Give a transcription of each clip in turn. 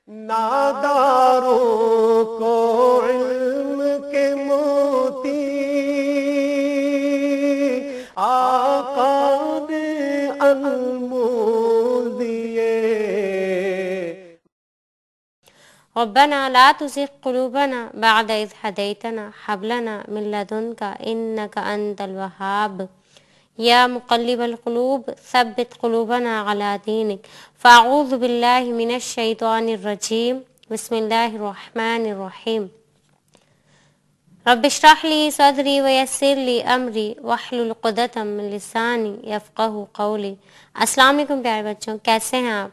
ناداروں کو علم کے موتی آقا نے انمول دیے۔ ربنا لا تزغ قلوبنا بعد إذ هديتنا هب لنا من لدنك إنك أنت الوهاب یا مقلب القلوب ثبت قلوبنا على دینک فاعوذ باللہ من الشیطان الرجیم بسم اللہ الرحمن الرحیم رب اشرح لی صدری ویسر لی امری واحلل عقدۃ من لسانی یفقہوا قولی۔ السلام علیکم پیارے بچوں، کیسے ہیں آپ؟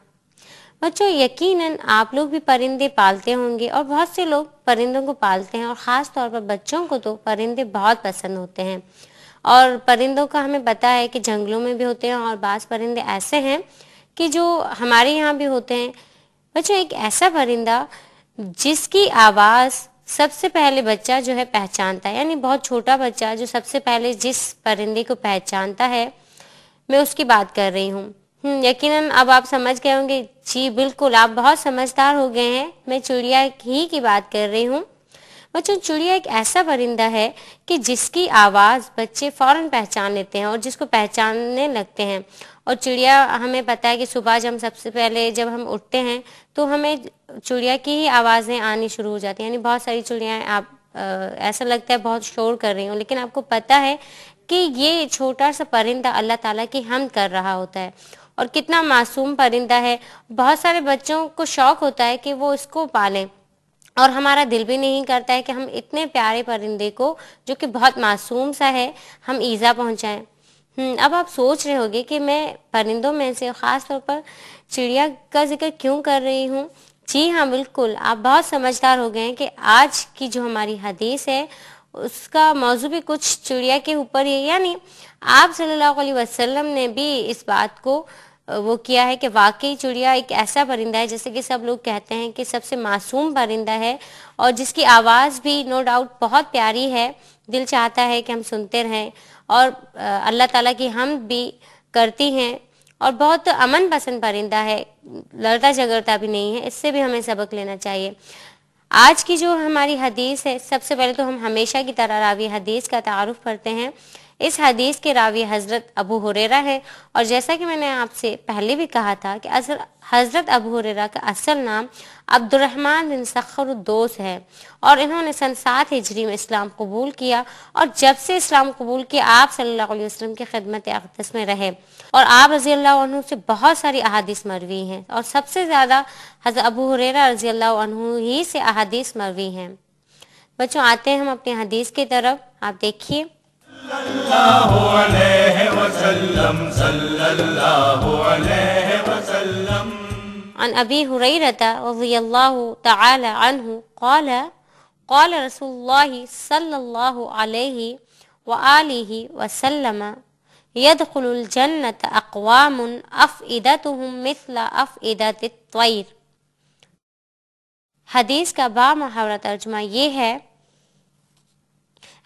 بچوں یقیناً آپ لوگ بھی پرندے پالتے ہوں گے اور بہت سے لوگ پرندوں کو پالتے ہیں، اور خاص طور پر بچوں کو تو پرندے بہت پسند ہوتے ہیں۔ اور پرندوں کا ہمیں پتہ ہے کہ جنگلوں میں بھی ہوتے ہیں، اور بعض پرندے ایسے ہیں کہ جو ہمارے یہاں بھی ہوتے ہیں۔ بچوں ایک ایسا پرندہ جس کی آواز سب سے پہلے بچہ جو ہے پہچانتا ہے، یعنی بہت چھوٹا بچہ جو سب سے پہلے جس پرندے کو پہچانتا ہے، میں اس کی بات کر رہی ہوں۔ یقیناً اب آپ سمجھ گئے ہوں گے، جی بالکل آپ بہت سمجھدار ہو گئے ہیں، میں چڑیا ہی کی بات کر رہی ہوں۔ بچوں چڑیا ایک ایسا پرندہ ہے کہ جس کی آواز بچے فوراً پہچان لیتے ہیں اور جس کو پہچاننے لگتے ہیں۔ اور چڑیا ہمیں پتہ ہے کہ صبح جب سب سے پہلے جب ہم اٹھتے ہیں تو ہمیں چڑیا کی ہی آوازیں آنی شروع ہو جاتی ہیں، یعنی بہت ساری چڑیاں آپ ایسا لگتا ہے بہت شور کر رہی ہوں، لیکن آپ کو پتہ ہے کہ یہ چھوٹا سا پرندہ اللہ تعالیٰ کی حمد کر رہا ہوتا ہے، اور کتنا معصوم پرندہ ہے۔ بہت سارے بچوں کو شوق ہوتا ہے کہ وہ اس کو پالیں، اور ہمارا دل بھی نہیں کرتا ہے کہ ہم اتنے پیارے پرندے کو جو کہ بہت معصوم سا ہے ہم ایذا پہنچائیں۔ اب آپ سوچ رہے ہوگے کہ میں پرندوں میں سے خاص طور پر چڑیا کا ذکر کیوں کر رہی ہوں؟ جی ہاں بالکل، آپ بہت سمجھدار ہو گئے ہیں کہ آج کی جو ہماری حدیث ہے اس کا موضوع بھی کچھ چڑیا کے اوپر ہی، یعنی آپ صلی اللہ علیہ وسلم نے بھی اس بات کو وہ کیا ہے کہ واقعی چڑیا ایک ایسا پرندہ ہے جیسے کہ سب لوگ کہتے ہیں کہ سب سے معصوم پرندہ ہے، اور جس کی آواز بھی نو ڈاؤٹ بہت پیاری ہے، دل چاہتا ہے کہ ہم سنتے رہیں، اور اللہ تعالیٰ کی حمد بھی کرتی ہیں، اور بہت امن پسند پرندہ ہے، لڑتا جھگڑتا بھی نہیں ہے، اس سے بھی ہمیں سبق لینا چاہیے۔ آج کی جو ہماری حدیث ہے، سب سے پہلے تو ہم ہمیشہ کی طرح راوی حدیث کا تعارف کرتے ہیں۔ اس حدیث کے راوی حضرت ابو ہریرہ ہے، اور جیسا کہ میں نے آپ سے پہلے بھی کہا تھا کہ حضرت ابو ہریرہ کا اصل نام عبد الرحمن بن صخر الدوس ہے، اور انہوں نے سن 7 ہجری میں اسلام قبول کیا، اور جب سے اسلام قبول کیا آپ صلی اللہ علیہ وسلم کی خدمت اقدس میں رہے، اور آپ رضی اللہ عنہ سے بہت ساری احادیث مروی ہیں، اور سب سے زیادہ حضرت ابو ہریرہ رضی اللہ عنہ ہی سے احادیث مروی ہیں۔ بچوں آتے ہیں ہم اپنی حدیث کی طرف، آپ دیکھیے۔ اللہ علیہ وسلم صلی اللہ علیہ وسلم عن ابی ہریرہ رضی اللہ تعالی عنہ قال قال رسول اللہ صلی اللہ علیہ وآلہ وسلم يدخل الجنة اقوام افئدتهم مثل افئدت الطیر۔ حدیث کا بامحاورہ ترجمہ یہ ہے،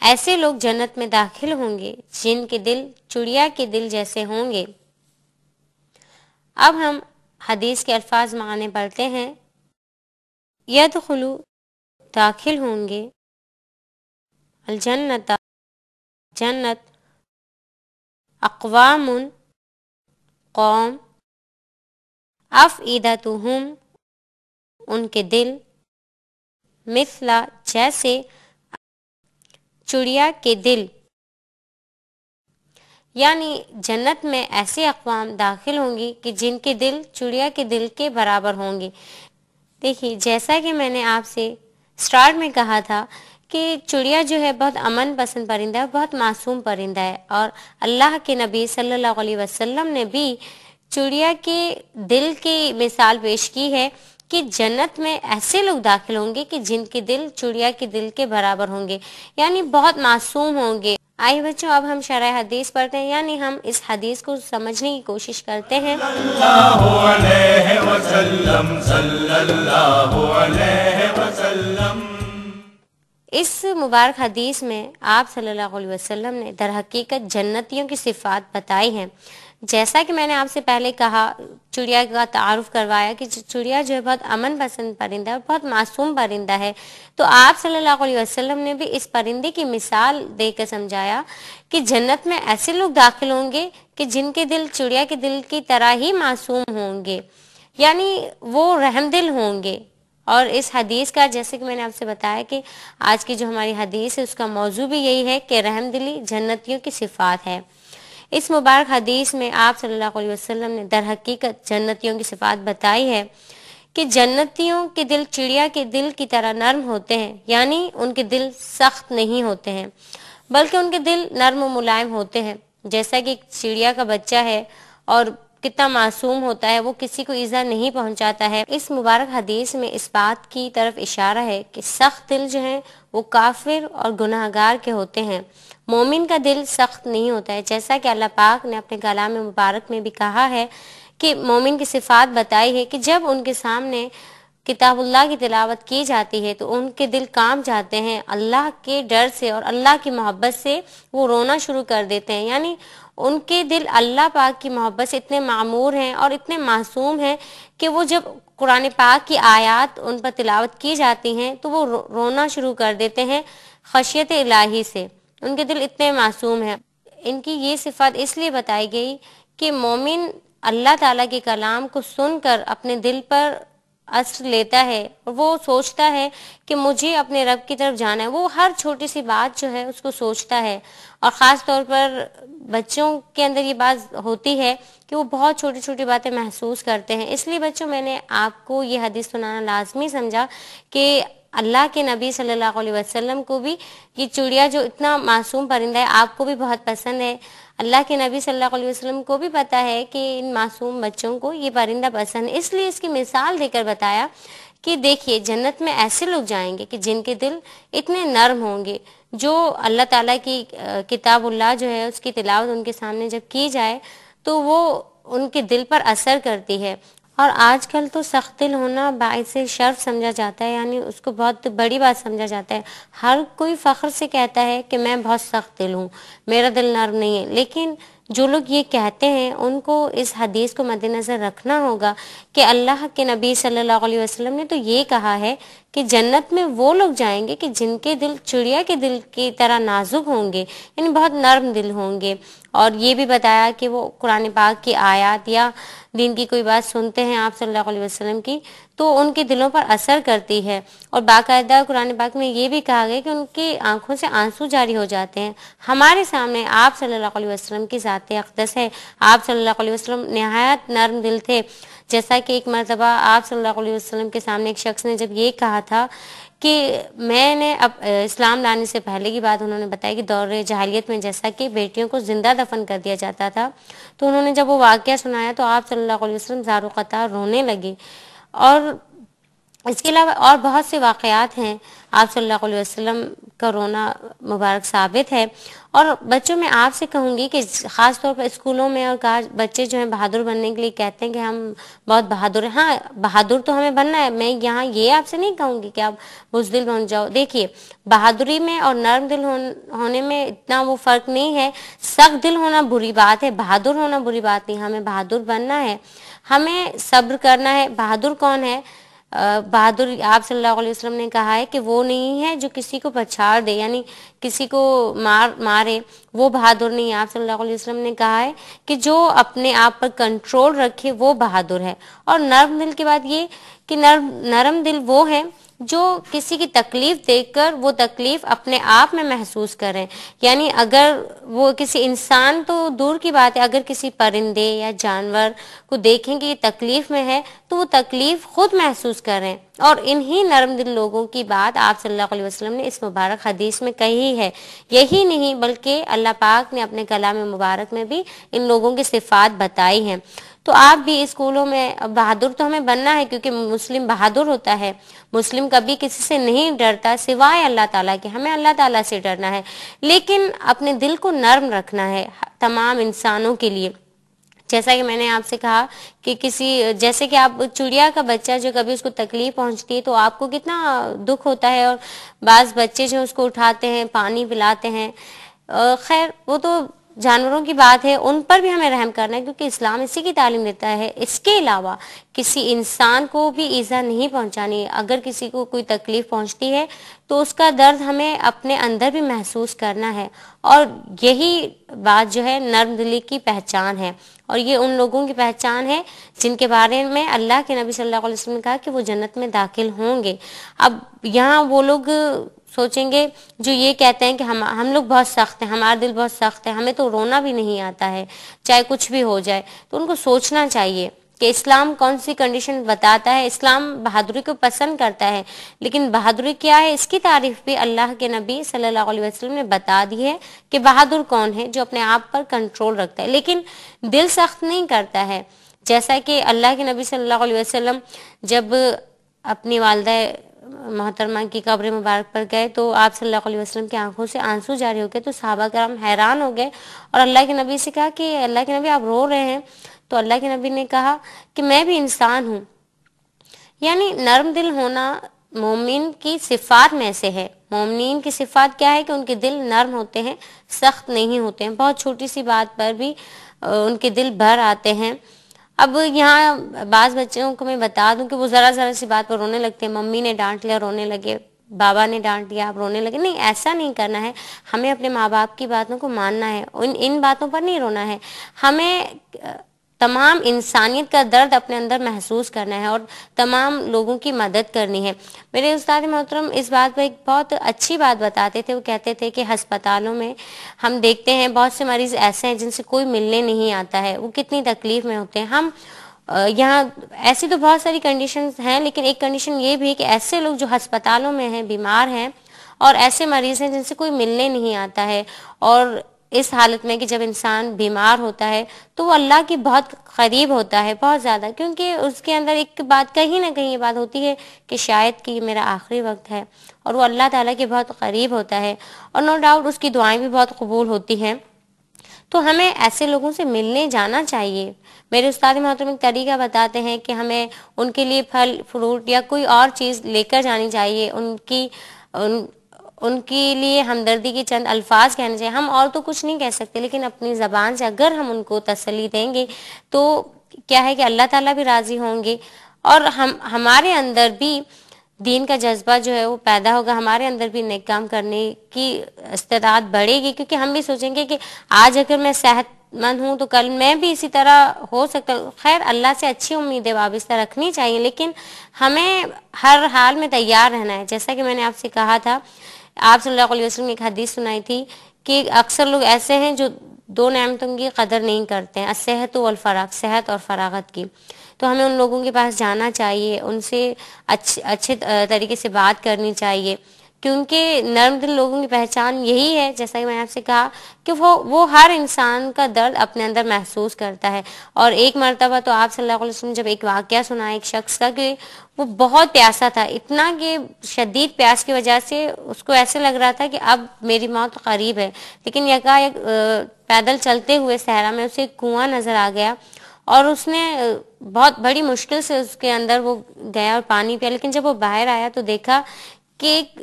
ایسے لوگ جنت میں داخل ہوں گے جن کے دل چڑیا کے دل جیسے ہوں گے۔ اب ہم حدیث کے الفاظ معنی پڑھتے ہیں۔ یدخلو داخل ہوں گے، الجنت جنت، اقوام قوم، افئدتہم ان کے دل، مثل جیسے چڑیا کے دل، یعنی جنت میں ایسے اقوام داخل ہوں گی کہ جن کے دل چڑیا کے دل کے برابر ہوں گے۔ دیکھیے جیسا کہ میں نے آپ سے سٹارٹ میں کہا تھا کہ چڑیا جو ہے بہت امن پسند پرندہ ہے، بہت معصوم پرندہ ہے، اور اللہ کے نبی صلی اللہ علیہ وسلم نے بھی چڑیا کے دل کی مثال پیش کی ہے کہ جنت میں ایسے لوگ داخل ہوں گے کہ جن کے دل چڑیا کے دل کے برابر ہوں گے، یعنی بہت معصوم ہوں گے۔ آئیے بچوں اب ہم شرح حدیث پڑھتے ہیں، یعنی ہم اس حدیث کو سمجھنے کی کوشش کرتے ہیں۔ اللہ علیہ وسلم صلی اللہ علیہ وسلم۔ اس مبارک حدیث میں آپ صلی اللہ علیہ وسلم نے در حقیقت جنتیوں کی صفات بتائی ہیں۔ جیسا کہ میں نے آپ سے پہلے کہا، چڑیا کا تعارف کروایا کہ چڑیا جو ہے بہت امن پسند پرندہ ہے اور بہت معصوم پرندہ ہے، تو آپ صلی اللہ علیہ وسلم نے بھی اس پرندے کی مثال دے کر سمجھایا کہ جنت میں ایسے لوگ داخل ہوں گے کہ جن کے دل چڑیا کے دل کی طرح ہی معصوم ہوں گے، یعنی وہ رحم دل ہوں گے۔ اور اس حدیث کا، جیسے کہ میں نے آپ سے بتایا کہ آج کی جو ہماری حدیث ہے اس کا موضوع بھی یہی ہے کہ رحم دلی جنتیوں کی صفات ہے۔ اس مبارک حدیث میں آپ صلی اللہ علیہ وسلم نے در حقیقت جنتیوں کی صفات بتائی ہے کہ جنتیوں کے دل چڑیا کے دل کی طرح نرم ہوتے ہیں، یعنی ان کے دل سخت نہیں ہوتے ہیں بلکہ ان کے دل نرم و ملائم ہوتے ہیں، جیسا کہ ایک چڑیا کا بچہ ہے اور کتنا معصوم ہوتا ہے، وہ کسی کو ایذا نہیں پہنچاتا ہے۔ اس مبارک حدیث میں اس بات کی طرف اشارہ ہے کہ سخت دل جو ہیں وہ کافر اور گناہگار کے ہوتے ہیں، مومن کا دل سخت نہیں ہوتا ہے، جیسا کہ اللہ پاک نے اپنے کلام مبارک میں بھی کہا ہے کہ مومن کی صفات بتائی ہے کہ جب ان کے سامنے کتاب اللہ کی تلاوت کی جاتی ہے تو ان کے دل کانپ جاتے ہیں، اللہ کے ڈر سے اور اللہ کی محبت سے وہ رونا شروع کر دیتے ہیں، یعنی ان کے دل اللہ پاک کی محبت سے اتنے معمور ہیں اور اتنے معصوم ہیں کہ وہ جب قرآن پاک کی آیات ان پر تلاوت کی جاتی ہیں تو وہ رونا شروع کر دیتے ہیں خشیت الہی سے، ان کے دل اتنے معصوم ہیں۔ ان کی یہ صفات اس لیے بتائی گئی کہ مومن اللہ تعالیٰ کے کلام کو سن کر اپنے دل پر اثر لیتا ہے اور وہ سوچتا ہے کہ مجھے اپنے رب کی طرف جانا ہے، وہ ہر چھوٹی سی بات جو ہے اس کو سوچتا ہے، اور خاص طور پر بچوں کے اندر یہ بات ہوتی ہے کہ وہ بہت چھوٹی چھوٹی باتیں محسوس کرتے ہیں۔ اس لیے بچوں، میں نے آپ کو یہ حدیث سنانا لازمی سمجھا کہ اللہ کے نبی صلی اللہ علیہ وسلم کو بھی یہ چڑیا جو اتنا معصوم پرندہ ہے آپ کو بھی بہت پسند ہے، اللہ کے نبی صلی اللہ علیہ وسلم کو بھی پتا ہے کہ ان معصوم بچوں کو یہ پرندہ پسند ہے، اس لیے اس کی مثال دے کر بتایا کہ دیکھیے جنت میں ایسے لوگ جائیں گے کہ جن کے دل اتنے نرم ہوں گے، جو اللہ تعالیٰ کی کتاب اللہ جو ہے اس کی تلاوت ان کے سامنے جب کی جائے تو وہ ان کے دل پر اثر کرتی ہے۔ اور آج کل تو سخت دل ہونا باعث شرف سمجھا جاتا ہے، یعنی اس کو بہت بڑی بات سمجھا جاتا ہے، ہر کوئی فخر سے کہتا ہے کہ میں بہت سخت دل ہوں، میرا دل نرم نہیں ہے، لیکن جو لوگ یہ کہتے ہیں ان کو اس حدیث کو مد نظر رکھنا ہوگا کہ اللہ کے نبی صلی اللہ علیہ وسلم نے تو یہ کہا ہے کہ جنت میں وہ لوگ جائیں گے کہ جن کے دل چڑیا کے دل کی طرح نازک ہوں گے، یعنی بہت نرم دل ہوں گے، اور یہ بھی بتایا کہ وہ قرآن پاک کی آیات یا دین کی کوئی بات سنتے ہیں آپ صلی اللہ علیہ وسلم کی تو ان کے دلوں پر اثر کرتی ہے، اور باقاعدہ قرآن پاک میں یہ بھی کہا گیا کہ ان کی آنکھوں سے آنسو جاری ہو جاتے ہیں۔ ہمارے سامنے آپ صلی اللہ علیہ وسلم کی ذات اقدس ہے، آپ صلی اللہ علیہ وسلم نہایت نرم دل تھے، جیسا کہ ایک مرتبہ آپ صلی اللہ علیہ وسلم کے سامنے ایک شخص نے جب یہ کہا تھا کہ میں نے اب اسلام لانے سے پہلے کی بات انہوں نے بتایا کہ دور جاہلیت میں جیسا کہ بیٹیوں کو زندہ دفن کر دیا جاتا تھا، تو انہوں نے جب وہ واقعہ سنایا تو آپ صلی اللہ علیہ وسلم زار و قطار رونے لگے۔ اور اس کے علاوہ اور بہت سے واقعات ہیں، آپ صلی اللہ علیہ وسلم کا رونا مبارک ثابت ہے۔ اور بچوں میں آپ سے کہوں گی کہ خاص طور پر اسکولوں میں اور بچے جو ہیں بہادر بننے کے لیے کہتے ہیں کہ ہم بہت بہادر ہیں، ہاں بہادر تو ہمیں بننا ہے، میں یہاں یہ آپ سے نہیں کہوں گی کہ آپ بزدل بن جاؤ، دیکھیے بہادری میں اور نرم دل ہونے میں اتنا وہ فرق نہیں ہے، سخت دل ہونا بری بات ہے، بہادر ہونا بری بات نہیں، ہمیں بہادر بننا ہے، ہمیں صبر کرنا ہے۔ بہادر کون ہے؟ بہادر آپ صلی اللہ علیہ وسلم نے کہا ہے کہ وہ نہیں ہے جو کسی کو پچھاڑ دے، یعنی کسی کو مارے، وہ بہادر نہیں ہے۔ آپ صلی اللہ علیہ وسلم نے کہا ہے کہ جو اپنے آپ پر کنٹرول رکھے وہ بہادر ہے۔ اور نرم دل کی بات یہ کہ نرم دل وہ ہے جو کسی کی تکلیف دیکھ کر وہ تکلیف اپنے آپ میں محسوس کریں، یعنی اگر وہ کسی انسان تو دور کی بات ہے، اگر کسی پرندے یا جانور کو دیکھیں کہ یہ تکلیف میں ہے تو وہ تکلیف خود محسوس کریں، اور انہی نرم دل لوگوں کی بات آپ صلی اللہ علیہ وسلم نے اس مبارک حدیث میں کہی ہے۔ یہی نہیں بلکہ اللہ پاک نے اپنے کلام مبارک میں بھی ان لوگوں کی صفات بتائی ہیں۔ تو آپ بھی اسکولوں میں بہادر تو ہمیں بننا ہے، کیونکہ مسلم بہادر ہوتا ہے، مسلم کبھی کسی سے نہیں ڈرتا سوائے اللہ تعالیٰ کے، ہمیں اللہ تعالیٰ سے ڈرنا ہے، لیکن اپنے دل کو نرم رکھنا ہے تمام انسانوں کے لیے۔ جیسا کہ میں نے آپ سے کہا کہ جیسے کہ آپ چڑیا کا بچہ جو کبھی اس کو تکلیف پہنچتی ہے تو آپ کو کتنا دکھ ہوتا ہے، اور بعض بچے جو اس کو اٹھاتے ہیں پانی پلاتے ہیں، خیر وہ تو جانوروں کی بات ہے ان پر بھی ہمیں رحم کرنا ہے، کیونکہ اسلام اسی کی تعلیم دیتا ہے. اس کے علاوہ کسی انسان کو بھی ایذا نہیں پہنچانی ہے. اگر کسی کو کوئی تکلیف پہنچتی ہے تو اس کا درد ہمیں اپنے اندر بھی محسوس کرنا ہے، اور یہی بات جو ہے نرم دلی کی پہچان ہے، اور یہ ان لوگوں کی پہچان ہے جن کے بارے میں اللہ کے نبی صلی اللہ علیہ وسلم نے کہا کہ وہ جنت میں داخل ہوں گے. اب یہاں وہ لوگ سوچیں گے جو یہ کہتے ہیں کہ ہم لوگ بہت سخت ہیں، ہمارا دل بہت سخت ہے، ہمیں تو رونا بھی نہیں آتا ہے چاہے کچھ بھی ہو جائے. تو ان کو سوچنا چاہیے کہ اسلام کون سی کنڈیشن بتاتا ہے. اسلام بہادری کو پسند کرتا ہے، لیکن بہادری کیا ہے اس کی تعریف بھی اللہ کے نبی صلی اللہ علیہ وسلم نے بتا دی ہے کہ بہادر کون ہے، جو اپنے آپ پر کنٹرول رکھتا ہے لیکن دل سخت نہیں کرتا ہے. جیسا کہ اللہ کے نبی صلی اللہ علیہ وسلم جب اپنی والدہ محترمہ کی قبر مبارک پر گئے تو آپ صلی اللہ علیہ وسلم کی آنکھوں سے آنسو جاری ہو گئے. تو صحابہ کرام حیران ہو گئے اور اللہ کے نبی سے کہا کہ اللہ کے نبی آپ رو رہے ہیں. تو اللہ کے نبی نے کہا کہ میں بھی انسان ہوں. یعنی نرم دل ہونا مومن کی صفات میں سے ہے. مومنین کی صفات کیا ہے کہ ان کے دل نرم ہوتے ہیں، سخت نہیں ہوتے ہیں، بہت چھوٹی سی بات پر بھی ان کے دل بھر آتے ہیں. اب یہاں بعض بچوں کو میں بتا دوں کہ وہ ذرا سی بات پر رونے لگتے ہیں. ممی نے ڈانٹ لیا رونے لگے، بابا نے ڈانٹ دیا آپ رونے لگے. نہیں، ایسا نہیں کرنا ہے. ہمیں اپنے ماں باپ کی باتوں کو ماننا ہے، ان باتوں پر نہیں رونا ہے. ہمیں تمام انسانیت کا درد اپنے اندر محسوس کرنا ہے اور تمام لوگوں کی مدد کرنی ہے. میرے استاد محترم اس بات پہ ایک بہت اچھی بات بتاتے تھے. وہ کہتے تھے کہ ہسپتالوں میں ہم دیکھتے ہیں بہت سے مریض ایسے ہیں جن سے کوئی ملنے نہیں آتا ہے، وہ کتنی تکلیف میں ہوتے ہیں. ہم یہاں ایسی تو بہت ساری کنڈیشنز ہیں، لیکن ایک کنڈیشن یہ بھی ہے کہ ایسے لوگ جو ہسپتالوں میں ہیں، بیمار ہیں، اور ایسے مریض ہیں جن سے کوئی ملنے نہیں آتا ہے، اور اس حالت میں کہ جب انسان بیمار ہوتا ہے تو وہ اللہ کی بہت قریب ہوتا ہے، بہت زیادہ، کیونکہ اس کے اندر ایک بات کہیں نہ کہیں یہ بات ہوتی ہے کہ شاید کہ یہ میرا آخری وقت ہے، اور وہ اللہ تعالیٰ کے بہت قریب ہوتا ہے، اور نو ڈاؤٹ اس کی دعائیں بھی بہت قبول ہوتی ہیں. تو ہمیں ایسے لوگوں سے ملنے جانا چاہیے. میرے استاد محترم ایک طریقہ بتاتے ہیں کہ ہمیں ان کے لیے پھل فروٹ یا کوئی اور چیز لے کر جانی چاہیے، ان کے لیے ہمدردی کے چند الفاظ کہنے چاہیے. ہم اور تو کچھ نہیں کہہ سکتے، لیکن اپنی زبان سے اگر ہم ان کو تسلی دیں گے تو کیا ہے کہ اللہ تعالیٰ بھی راضی ہوں گے، اور ہمارے اندر بھی دین کا جذبہ جو ہے وہ پیدا ہوگا، ہمارے اندر بھی نیک کام کرنے کی استعداد بڑھے گی. کیونکہ ہم بھی سوچیں گے کہ آج اگر میں صحت مند ہوں تو کل میں بھی اسی طرح ہو سکتا ہوں. خیر اللہ سے اچھی امیدیں وابستہ رکھنی چاہیے، لیکن ہمیں ہر حال میں تیار رہنا ہے. جیسا کہ میں نے آپ سے کہا تھا، آپ صلی اللہ علیہ وسلم نے ایک حدیث سنائی تھی کہ اکثر لوگ ایسے ہیں جو دو نعمتوں کی قدر نہیں کرتے ہیں، الصحت والفراغ، صحت اور فراغت کی. تو ہمیں ان لوگوں کے پاس جانا چاہیے، ان سے اچھے طریقے سے بات کرنی چاہیے، کیونکہ نرم دل لوگوں کی پہچان یہی ہے، جیسا کہ میں نے آپ سے کہا کہ وہ ہر انسان کا درد اپنے اندر محسوس کرتا ہے. اور ایک مرتبہ تو آپ صلی اللہ علیہ وسلم جب ایک واقعہ سنا ایک شخص کا کہ وہ بہت پیاسا تھا، اتنا کہ شدید پیاس کی وجہ سے اس کو ایسے لگ رہا تھا کہ اب میری موت قریب ہے، لیکن یکایک پیدل چلتے ہوئے صحرا میں اسے ایک کنواں نظر آ گیا، اور اس نے بہت بڑی مشکل سے اس کے اندر وہ گیا اور پانی پیا. لیکن جب وہ باہر آیا تو دیکھا کہ ایک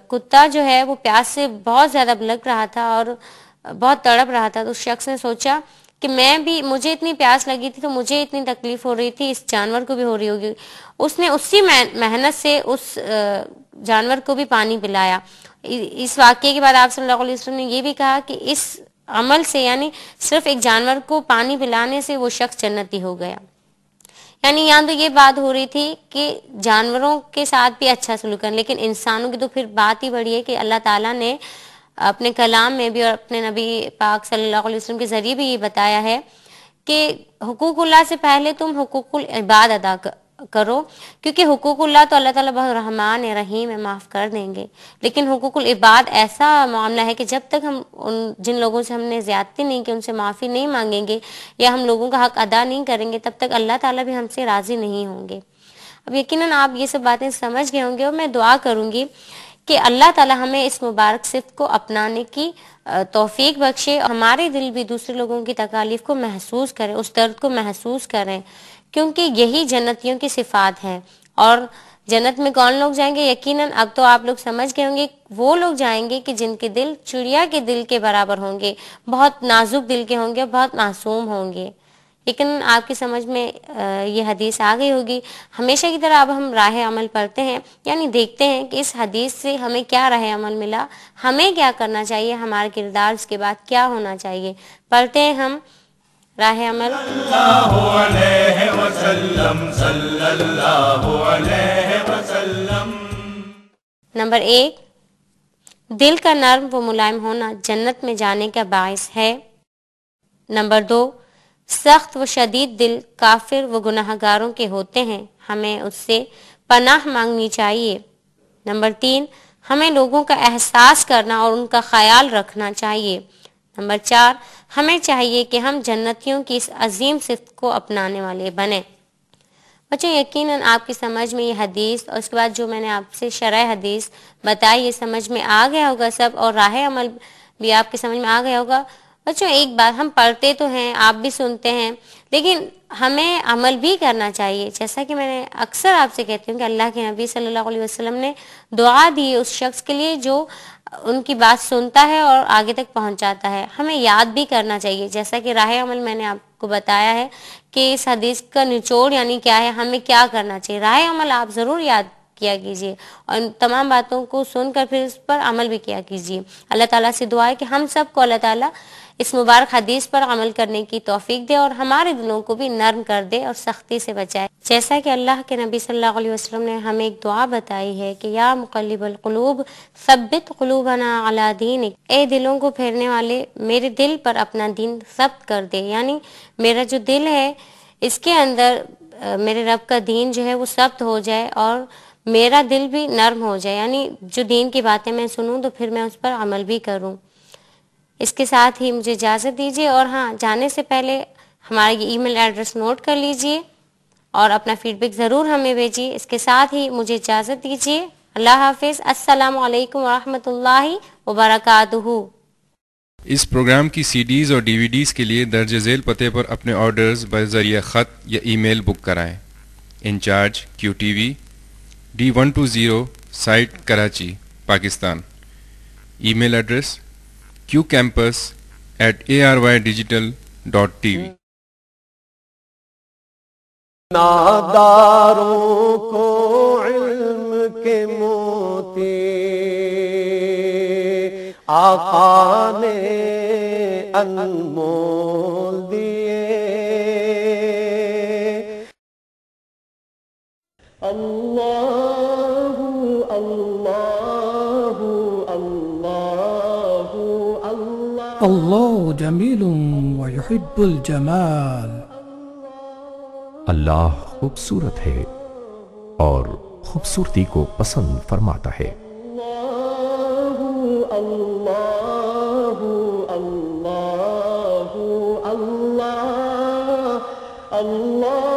کتا جو ہے وہ پیاس سے بہت زیادہ بلک رہا تھا اور بہت تڑپ رہا تھا. تو اس شخص نے سوچا کہ مجھے اتنی پیاس لگی تھی تو مجھے اتنی تکلیف ہو رہی تھی، اس جانور کو بھی ہو رہی ہوگی. اس نے اسی محنت سے اس جانور کو بھی پانی پلایا. اس واقعے کے بعد آپ صلی اللہ علیہ وسلم نے یہ بھی کہا کہ اس عمل سے، یعنی صرف ایک جانور کو پانی پلانے سے وہ شخص جنتی ہو گیا. یعنی یہاں تو یہ بات ہو رہی تھی کہ جانوروں کے ساتھ بھی اچھا سلوک کریں، لیکن انسانوں کی تو پھر بات ہی بڑی ہے کہ اللہ تعالیٰ نے اپنے کلام میں بھی اور اپنے نبی پاک صلی اللہ علیہ وسلم کے ذریعے بھی یہ بتایا ہے کہ حقوق اللہ سے پہلے تم حقوق العباد ادا کرو، کیونکہ حقوق اللہ تو اللہ تعالیٰ بہت رحمان ہے، رحیم ہے، معاف کر دیں گے. لیکن حقوق العباد ایسا معاملہ ہے کہ جب تک ہم جن لوگوں سے ہم نے زیادتی نہیں کی ان سے معافی نہیں مانگیں گے یا ہم لوگوں کا حق ادا نہیں کریں گے، تب تک اللہ تعالیٰ بھی ہم سے راضی نہیں ہوں گے. اب یقیناً آپ یہ سب باتیں سمجھ گئے ہوں گے، اور میں دعا کروں گی کہ اللہ تعالیٰ ہمیں اس مبارک صفت کو اپنانے کی توفیق بخشے، ہمارے دل بھی دوسرے لوگوں کی تکالیف کو محسوس کریں، اس درد کو محسوس کریں، کیونکہ یہی جنتیوں کی صفات ہیں. اور جنت میں کون لوگ جائیں گے؟ یقیناً اب تو آپ لوگ سمجھ گئے ہوں گے، وہ لوگ جائیں گے کہ جن کے دل چڑیا کے دل کے برابر ہوں گے، بہت نازک دل کے ہوں گے، بہت معصوم ہوں گے۔ لیکن آپ کی سمجھ میں یہ حدیث آ گئی ہوگی۔ ہمیشہ کی طرح اب ہم راہ عمل پڑھتے ہیں، یعنی دیکھتے ہیں کہ اس حدیث سے ہمیں کیا راہ عمل ملا، ہمیں کیا کرنا چاہیے، ہمارا کردار اس کے بعد کیا ہونا چاہیے۔ پڑھتے ہیں ہم راہ عمل۔ اللہ علیہ وسلم صلی اللہ علیہ وسلم۔ نمبر 1، دل کا نرم و ملائم ہونا جنت میں جانے کا باعث ہے۔ نمبر 2، سخت و شدید دل کافر و گناہ گاروں کے ہوتے ہیں، ہمیں اس سے پناہ مانگنی چاہیے۔ نمبر 3، ہمیں لوگوں کا احساس کرنا اور ان کا خیال رکھنا چاہیے۔ نمبر 4، ہمیں چاہیے کہ ہم جنتیوں کی اس عظیم صفت کو اپنانے والے بنیں۔ بچوں یقیناً آپ کی سمجھ میں یہ حدیث اور اس کے بعد جو میں نے آپ سے شرح حدیث بتائی، یہ سمجھ میں آ گیا ہوگا سب، اور راہ عمل بھی آپ کی سمجھ میں آ گیا ہوگا۔ بچوں ایک بات، ہم پڑھتے تو ہیں، آپ بھی سنتے ہیں، لیکن ہمیں عمل بھی کرنا چاہیے۔ جیسا کہ میں نے اکثر آپ سے کہتی ہوں کہ اللہ کے نبی صلی اللہ علیہ وسلم نے دعا دی اس شخص کے لیے جو ان کی بات سنتا ہے اور آگے تک پہنچاتا ہے۔ ہمیں یاد بھی کرنا چاہیے، جیسا کہ راہ عمل میں نے آپ کو بتایا ہے کہ اس حدیث کا نچوڑ یعنی کیا ہے، ہمیں کیا کرنا چاہیے۔ راہ عمل آپ ضرور یاد کیا کیجیے اور ان تمام باتوں کو سن کر پھر اس پر عمل بھی کیا کیجیے۔ اللہ تعالیٰ سے دعا ہے کہ ہم سب کو اللہ تعالیٰ اس مبارک حدیث پر عمل کرنے کی توفیق دے اور ہمارے دلوں کو بھی نرم کر دے اور سختی سے بچائے۔ جیسا کہ اللہ کے نبی صلی اللہ علیہ وسلم نے ہمیں ایک دعا بتائی ہے کہ یا مقلب القلوب ثبت قلوبنا علی دینک، اے دلوں کو پھیرنے والے میرے دل پر اپنا دین ثبت کر دے، یعنی میرا جو دل ہے اس کے اندر میرے رب کا دین جو ہے وہ ثبت ہو جائے اور میرا دل بھی نرم ہو جائے، یعنی جو دین کی باتیں میں سنوں تو پھر میں اس پر عمل بھی کروں۔ اس کے ساتھ ہی مجھے اجازت دیجیے، اور ہاں جانے سے پہلے ہمارا یہ ای میل ایڈریس نوٹ کر لیجیے اور اپنا فیڈ بیک ضرور ہمیں بھیجیے۔ اس کے ساتھ ہی مجھے اجازت دیجیے، اللہ حافظ، السلام علیکم ورحمۃ اللہ وبرکاتہ۔ اس پروگرام کی سی ڈیز اور ڈی وی ڈیز کے لیے درج ذیل پتے پر اپنے آرڈرز بذریعہ خط یا ای میل بک کرائیں۔ Incharge QTV D120 site Karachi Pakistan. Email address qcampus@arydigital.tv۔ ناداروں کو علم کے موتی آقا نے انمول دیے۔ اللہ اللہ اللہ اللہ اللہ جمیل ویحب الجمال۔ اللہ خوبصورت ہے اور خوبصورتی کو پسند فرماتا ہے۔ اللہ اللہ اللہ اللہ اللہ